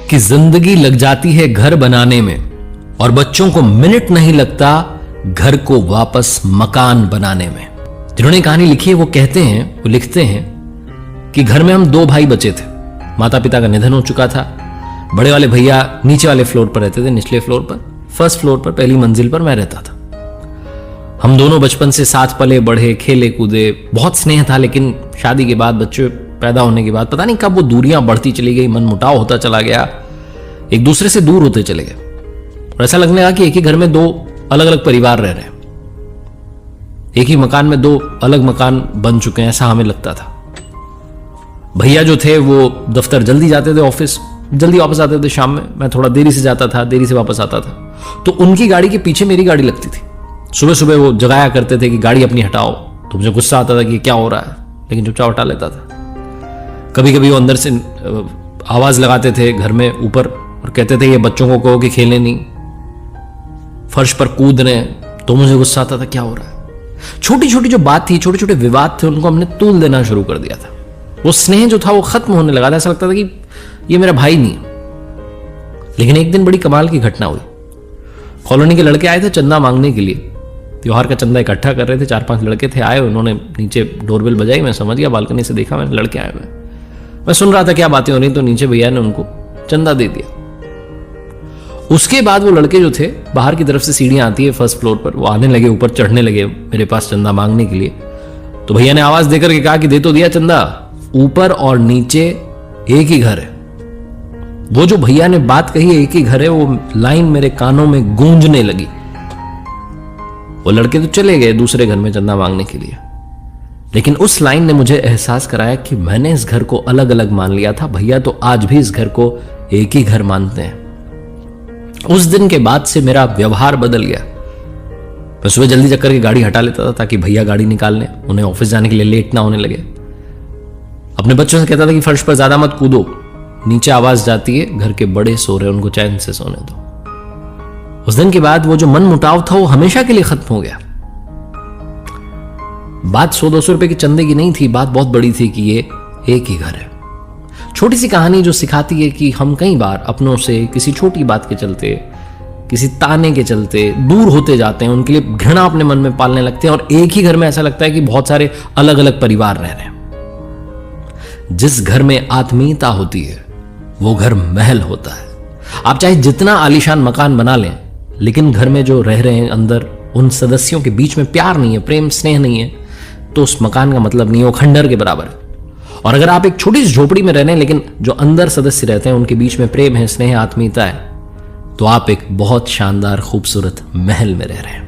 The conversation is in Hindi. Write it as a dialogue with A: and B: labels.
A: कि जिंदगी लग जाती है घर बनाने में और बच्चों को मिनट नहीं लगता घर को वापस मकान बनाने में। जिन्होंने कहानी लिखी है वो कहते हैं, वो लिखते हैं कि घर में हम 2 भाई बचे थे। माता पिता का निधन हो चुका था। बड़े वाले भैया नीचे वाले फ्लोर पर रहते थे, निचले फ्लोर पर, फर्स्ट फ्लोर पर पहली मंजिल पर मैं रहता था। हम दोनों बचपन से साथ पले बढ़े, खेले कूदे, बहुत स्नेह था। लेकिन शादी के बाद, बच्चे पैदा होने के बाद पता नहीं कब वो दूरियां बढ़ती चली गई, मन मुटाव होता चला गया, एक दूसरे से दूर होते चले गए और ऐसा लगने लगा कि एक ही घर में 2 अलग अलग परिवार रह रहे हैं, एक ही मकान में 2 अलग मकान बन चुके हैं, ऐसा हमें लगता था। भैया जो थे वो दफ्तर जल्दी जाते थे, ऑफिस जल्दी वापस आते थे शाम में। मैं थोड़ा देरी से जाता था, देरी से वापस आता था। तो उनकी गाड़ी के पीछे मेरी गाड़ी लगती थी। सुबह सुबह वो जगाया करते थे कि गाड़ी अपनी हटाओ। तो मुझे गुस्सा आता था कि क्या हो रहा है, लेकिन चुपचाप हटा लेता था। कभी कभी वो अंदर से आवाज लगाते थे घर में ऊपर और कहते थे ये बच्चों को कहो कि खेले नहीं, फर्श पर कूद रहे हैं। तो मुझे गुस्सा आता था क्या हो रहा है। छोटी छोटी जो बात थी, छोटे छोटे विवाद थे, उनको हमने तूल देना शुरू कर दिया था। वो स्नेह जो था वो खत्म होने लगा था। ऐसा लगता था कि ये मेरा भाई नहीं है। लेकिन एक दिन बड़ी कमाल की घटना हुई। कॉलोनी के लड़के आए थे चंदा मांगने के लिए। त्योहार का चंदा इकट्ठा कर रहे थे। 4-5 लड़के थे आए। उन्होंने नीचे डोरबेल बजाई। मैं समझ गया, बालकनी से देखा मैंने, लड़के आए हुए। मैं सुन रहा था क्या बातें हो रही। तो नीचे भैया ने उनको चंदा दे दिया। उसके बाद वो लड़के जो थे, बाहर की तरफ से सीढ़ियां आती है फर्स्ट फ्लोर पर, वो आने लगे, ऊपर चढ़ने लगे मेरे पास चंदा मांगने के लिए। तो भैया ने आवाज देकर के कहा कि दे तो दिया चंदा, ऊपर और नीचे एक ही घर है। वो जो भैया ने बात कही एक ही घर है, वो लाइन मेरे कानों में गूंजने लगी। वो लड़के तो चले गए दूसरे घर में चंदा मांगने के लिए, लेकिन उस लाइन ने मुझे एहसास कराया कि मैंने इस घर को अलग अलग मान लिया था। भैया तो आज भी इस घर को एक ही घर मानते हैं। उस दिन के बाद से मेरा व्यवहार बदल गया। मैं सुबह जल्दी चक्कर की गाड़ी हटा लेता था ताकि भैया गाड़ी निकाल लें, उन्हें ऑफिस जाने के लिए लेट ना होने लगे। अपने बच्चों से कहता था कि फर्श पर ज्यादा मत कूदो, नीचे आवाज जाती है, घर के बड़े सो रहे, उनको चैन से सोने दो। उस दिन के बाद वो जो मन मुटाव था वो हमेशा के लिए खत्म हो गया। बात 100-200 रुपए के चंदे की नहीं थी, बात बहुत बड़ी थी कि ये एक ही घर है। छोटी सी कहानी जो सिखाती है कि हम कई बार अपनों से किसी छोटी बात के चलते, किसी ताने के चलते दूर होते जाते हैं, उनके लिए घृणा अपने मन में पालने लगते हैं और एक ही घर में ऐसा लगता है कि बहुत सारे अलग अलग परिवार रह रहे हैं। जिस घर में आत्मीयता होती है वो घर महल होता है। आप चाहे जितना आलीशान मकान बना लें, लेकिन घर में जो रह रहे हैं अंदर, उन सदस्यों के बीच में प्यार नहीं है, प्रेम स्नेह नहीं है, तो उस मकान का मतलब नहीं है, वो खंडर के बराबर है। और अगर आप एक छोटी सी झोपड़ी में रह रहे हैं, लेकिन जो अंदर सदस्य रहते हैं उनके बीच में प्रेम है, स्नेह, आत्मीयता है, तो आप एक बहुत शानदार खूबसूरत महल में रह रहे हैं।